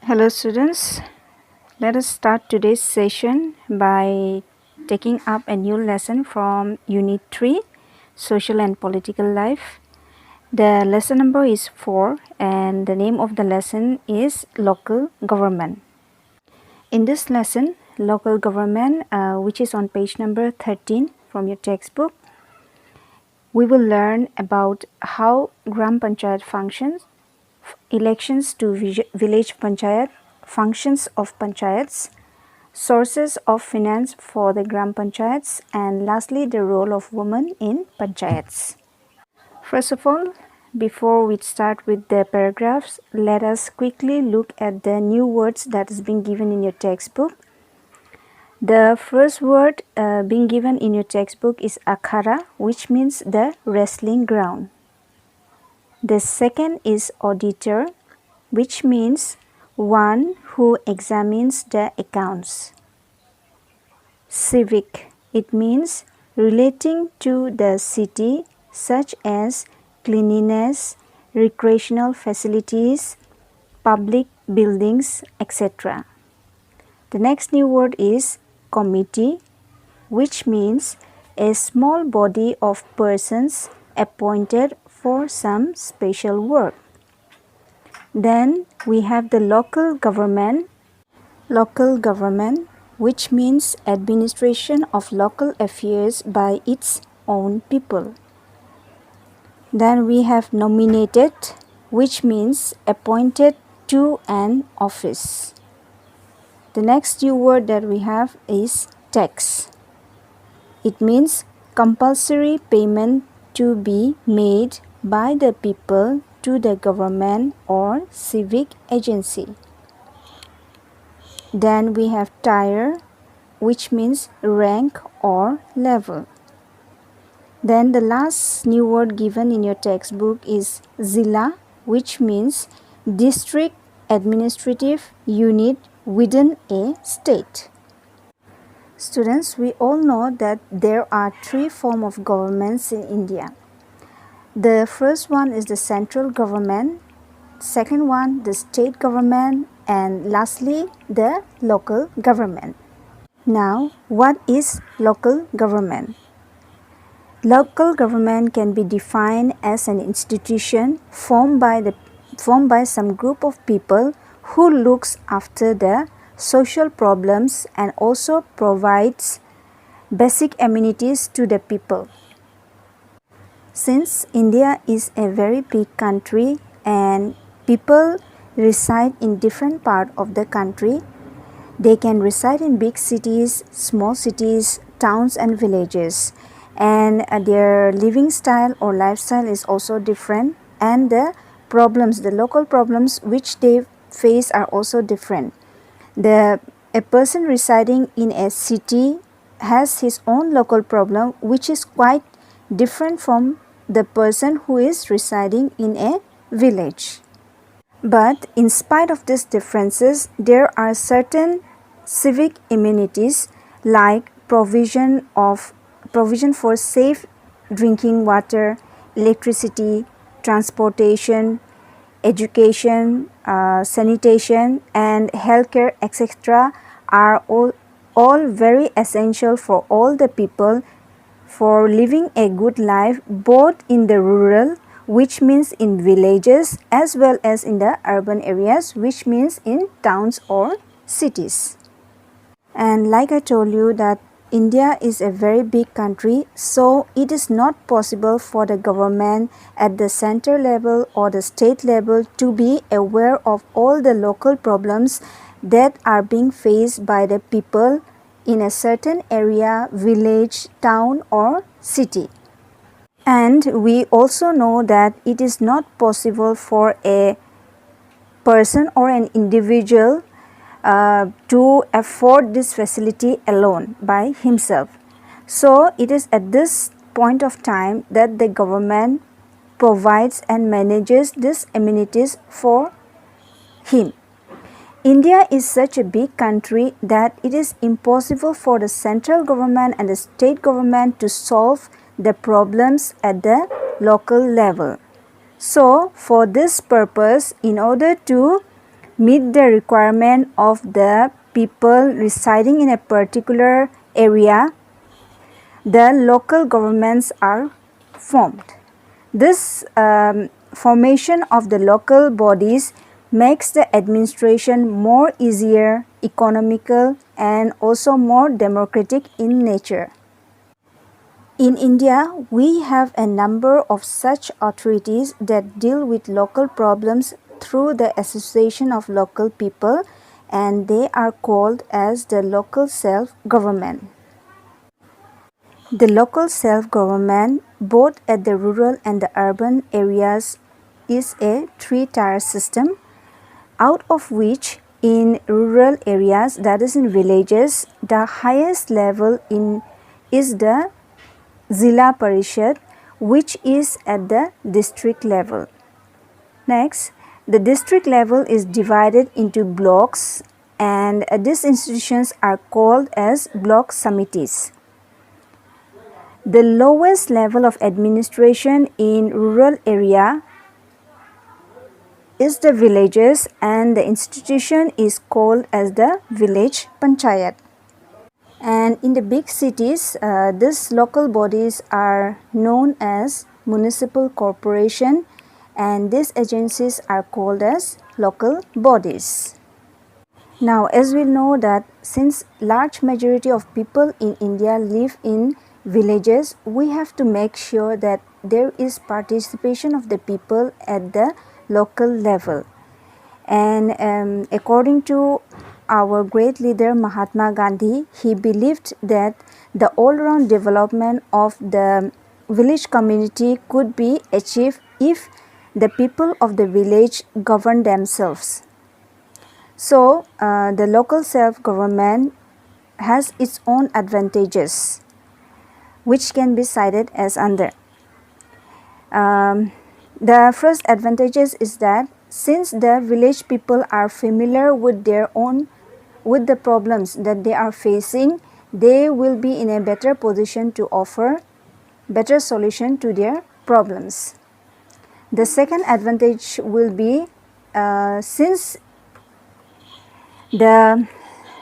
Hello students, let us start today's session by taking up a new lesson from Unit 3, Social and Political Life. The lesson number is 4 and the name of the lesson is Local Government. In this lesson, Local Government, which is on page number 13 from your textbook, we will learn about how Gram Panchayat functions, elections to village panchayat, functions of panchayats, sources of finance for the Gram Panchayats, and lastly the role of women in panchayats. First of all, before we start with the paragraphs, let us quickly look at the new words that is being given in your textbook. The first word being given in your textbook is akhara, which means the wrestling ground. The second is auditor, which means one who examines the accounts. Civic, it means relating to the city such as cleanliness, recreational facilities, public buildings, etc. The next new word is committee, which means a small body of persons appointed for some special work. Then we have the local government. Local government, which means administration of local affairs by its own people. Then we have nominated, which means appointed to an office. The next new word that we have is tax. It means compulsory payment to be made by the people to the government or civic agency. Then we have tier, which means rank or level. Then the last new word given in your textbook is zilla, which means district administrative unit within a state. Students, we all know that there are three forms of governments in India. The first one is the central government, second one the state government, and lastly the local government. Now, what is local government? Local government can be defined as an institution formed by some group of people who looks after the social problems and also provides basic amenities to the people. Since India is a very big country and people reside in different parts of the country, they can reside in big cities, small cities, towns and villages, and their living style or lifestyle is also different, and the local problems which they face are also different. A person residing in a city has his own local problem which is quite different from the person who is residing in a village. But in spite of these differences, there are certain civic amenities like provision for safe drinking water, electricity, transportation, education, sanitation and healthcare, etc. are all very essential for all the people for living a good life both in the rural, which means in villages, as well as in the urban areas, which means in towns or cities. And like I told you that India is a very big country, so it is not possible for the government at the center level or the state level to be aware of all the local problems that are being faced by the people in a certain area, village, town or city. And we also know that it is not possible for a person or an individual to afford this facility alone by himself. So it is at this point of time that the government provides and manages these amenities for him. India is such a big country that it is impossible for the central government and the state government to solve the problems at the local level. So for this purpose, in order to meet the requirement of the people residing in a particular area, the local governments are formed. This formation of the local bodies makes the administration more easier, economical, and also more democratic in nature. In India, we have a number of such authorities that deal with local problems through the association of local people, and they are called as the local self-government. The local self-government, both at the rural and the urban areas, is a three-tier system, out of which in rural areas, that is in villages, the highest level is the Zilla Parishad, which is at the district level. Next, the district level is divided into blocks, and these institutions are called as block samitis. The lowest level of administration in rural area is the villages, and the institution is called as the village panchayat. And in the big cities, these local bodies are known as municipal corporation, and these agencies are called as local bodies. Now, as we know that since large majority of people in India live in villages, we have to make sure that there is participation of the people at the local level. And according to our great leader Mahatma Gandhi, he believed that the all-round development of the village community could be achieved if the people of the village govern themselves. So, the local self-government has its own advantages, which can be cited as under. The first advantages is that since the village people are familiar with the problems that they are facing, they will be in a better position to offer better solution to their problems. The second advantage will be since the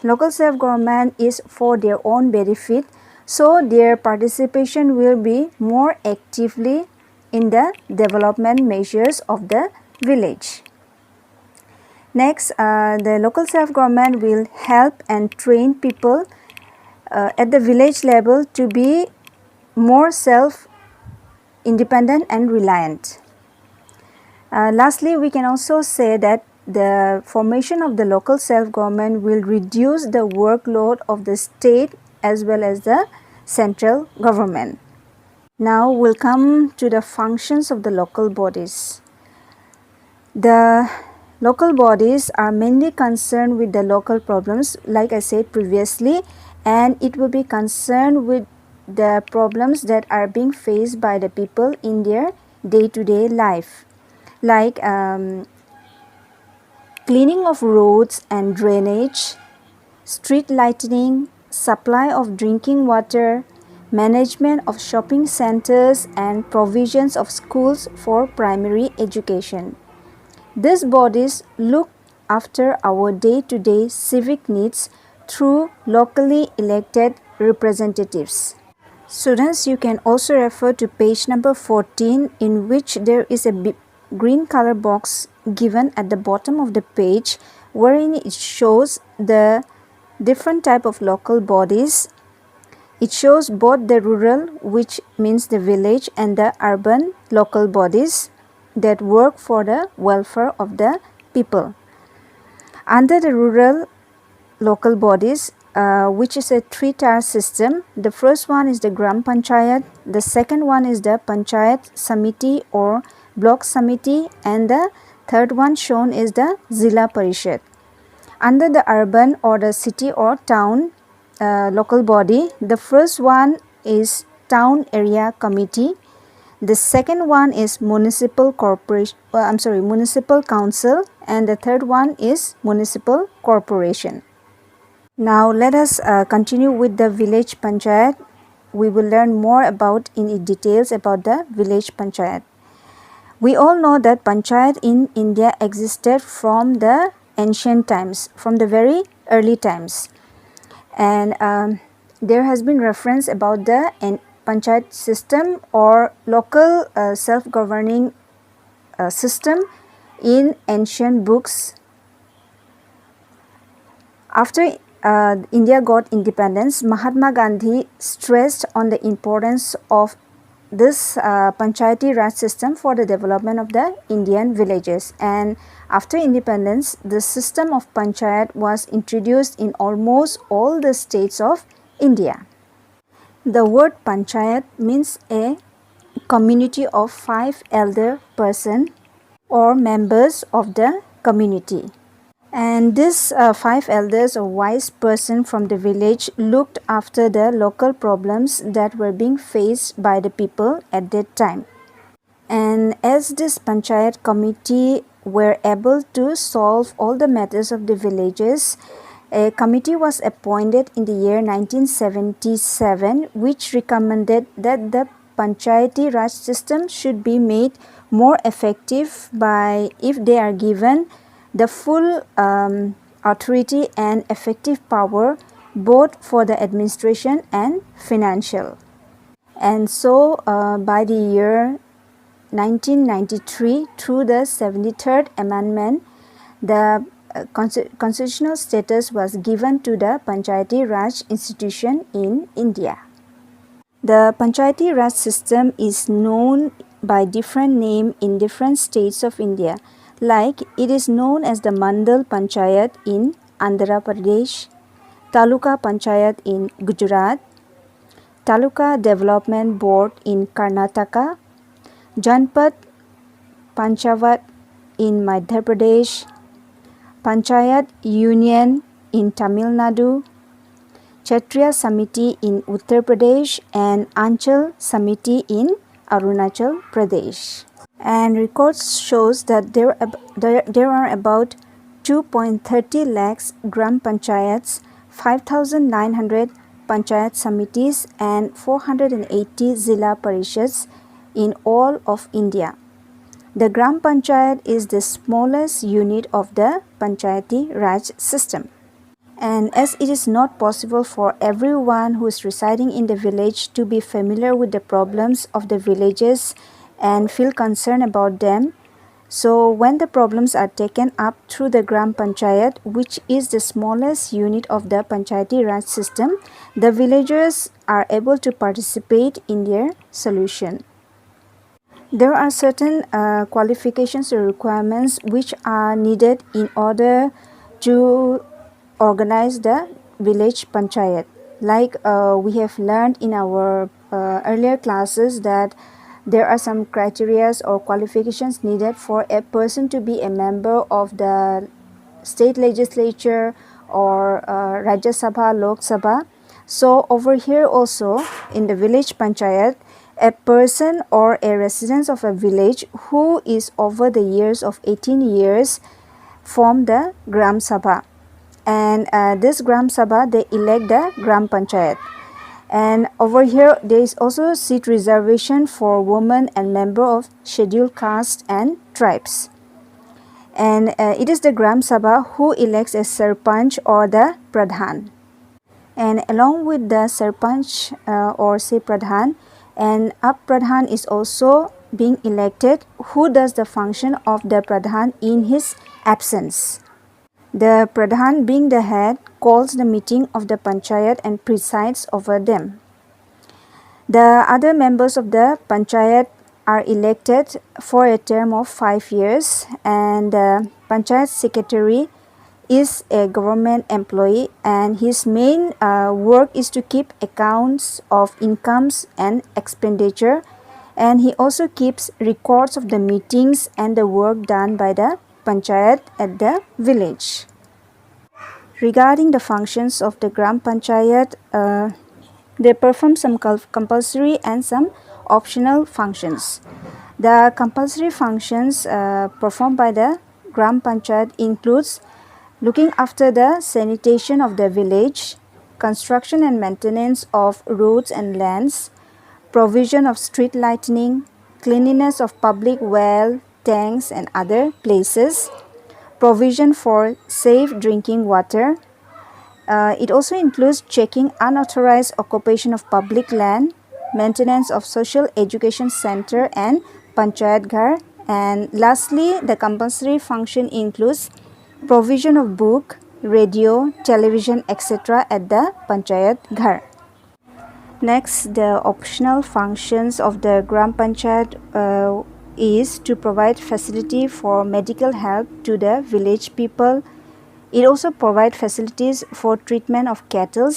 local self-government is for their own benefit, so their participation will be more actively in the development measures of the village. Next, the local self-government will help and train people at the village level to be more self-independent and reliant. Lastly, we can also say that the formation of the local self-government will reduce the workload of the state as well as the central government. Now we'll come to the functions of the local bodies. The local bodies are mainly concerned with the local problems, like I said previously, and it will be concerned with the problems that are being faced by the people in their day-to-day life, like cleaning of roads and drainage, street lighting, supply of drinking water, management of shopping centers, and provisions of schools for primary education. These bodies look after our day-to-day civic needs through locally elected representatives. Students, you can also refer to page number 14, in which there is a green color box given at the bottom of the page, wherein it shows the different type of local bodies. It shows both the rural, which means the village, and the urban local bodies that work for the welfare of the people. Under the rural local bodies, which is a three-tier system, the first one is the Gram Panchayat, the second one is the Panchayat Samiti or Block Samiti, and the third one shown is the Zilla Parishad. Under the urban or the city or town local body, the first one is Town Area Committee, the second one is Municipal Municipal Council, and the third one is Municipal Corporation. Now let us continue with the village panchayat. We will learn more about in details about the village panchayat. We all know that panchayat in India existed from the ancient times, from the very early times. And there has been reference about the panchayat system or local self-governing system in ancient books. After India got independence, Mahatma Gandhi stressed on the importance of this Panchayati Raj system for the development of the Indian villages. And after independence, the system of Panchayat was introduced in almost all the states of India. The word Panchayat means a community of 5 elder person or members of the community. And these 5 elders or wise person from the village looked after the local problems that were being faced by the people at that time. And as this Panchayat committee were able to solve all the matters of the villages, a committee was appointed in the year 1977 which recommended that the Panchayati Raj system should be made more effective by if they are given the full authority and effective power both for the administration and financial. And so by the year 1993, through the 73rd Amendment, the constitutional status was given to the Panchayati Raj institution in India. The Panchayati Raj system is known by different name in different states of India. Like it is known as the Mandal Panchayat in Andhra Pradesh, Taluka Panchayat in Gujarat, Taluka Development Board in Karnataka, Janpat Panchayat in Madhya Pradesh, Panchayat Union in Tamil Nadu, Kshatriya Samiti in Uttar Pradesh, and Anchal Samiti in Arunachal Pradesh. And records shows that there are about 2.30 lakhs gram panchayats, 5,900 panchayat samitis and 480 zilla parishads in all of India. The gram panchayat is the smallest unit of the Panchayati Raj system. And as it is not possible for everyone who is residing in the village to be familiar with the problems of the villages and feel concerned about them, so when the problems are taken up through the Gram Panchayat, which is the smallest unit of the Panchayati Raj system, the villagers are able to participate in their solution. There are certain qualifications or requirements which are needed in order to organize the village panchayat. Like we have learned in our earlier classes that there are some criteria or qualifications needed for a person to be a member of the state legislature or Rajya Sabha, Lok Sabha. So over here also in the village panchayat, a person or a resident of a village who is over the years of 18 years form the Gram Sabha. And this Gram Sabha, they elect the Gram Panchayat. And over here there is also seat reservation for women and member of scheduled caste and tribes. And it is the Gram Sabha who elects a Sarpanch or the Pradhan. And along with the Sarpanch or say Pradhan, and Up Pradhan is also being elected, who does the function of the Pradhan in his absence. The Pradhan, being the head, calls the meeting of the Panchayat and presides over them. The other members of the Panchayat are elected for a term of 5 years, and the Panchayat Secretary is a government employee, and his main work is to keep accounts of incomes and expenditure, and he also keeps records of the meetings and the work done by the Panchayat at the village. Regarding the functions of the Gram Panchayat, they perform some compulsory and some optional functions. The compulsory functions performed by the Gram Panchayat includes looking after the sanitation of the village, construction and maintenance of roads and lands, provision of street lighting, cleanliness of public well, tanks and other places, provision for safe drinking water. It also includes checking unauthorized occupation of public land, maintenance of social education center and panchayat ghar, and lastly the compulsory function includes provision of book, radio, television, etc. at the panchayat ghar. Next, the optional functions of the Gram Panchayat is to provide facility for medical help to the village people. It also provides facilities for treatment of cattle.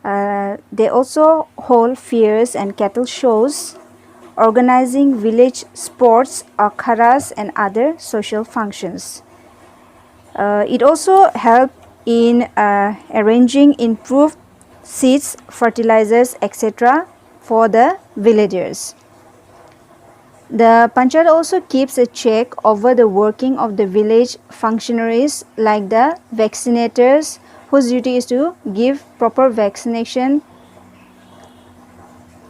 They also hold fairs and cattle shows, organizing village sports, akharas and other social functions. It also helps in arranging improved seeds, fertilizers, etc. for the villagers. The Panchayat also keeps a check over the working of the village functionaries like the vaccinators, whose duty is to give proper vaccination,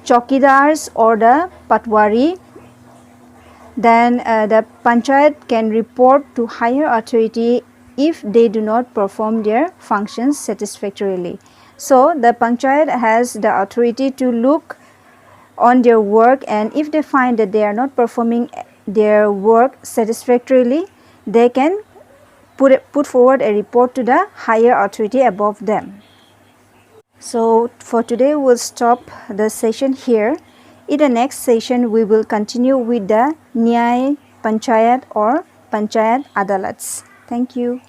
chokidars or the patwari. Then the Panchayat can report to higher authority if they do not perform their functions satisfactorily. So the Panchayat has the authority to look on their work, and if they find that they are not performing their work satisfactorily, they can put forward a report to the higher authority above them. So for today we'll stop the session here. In the next session we will continue with the Nyay Panchayat or Panchayat Adalats. Thank you.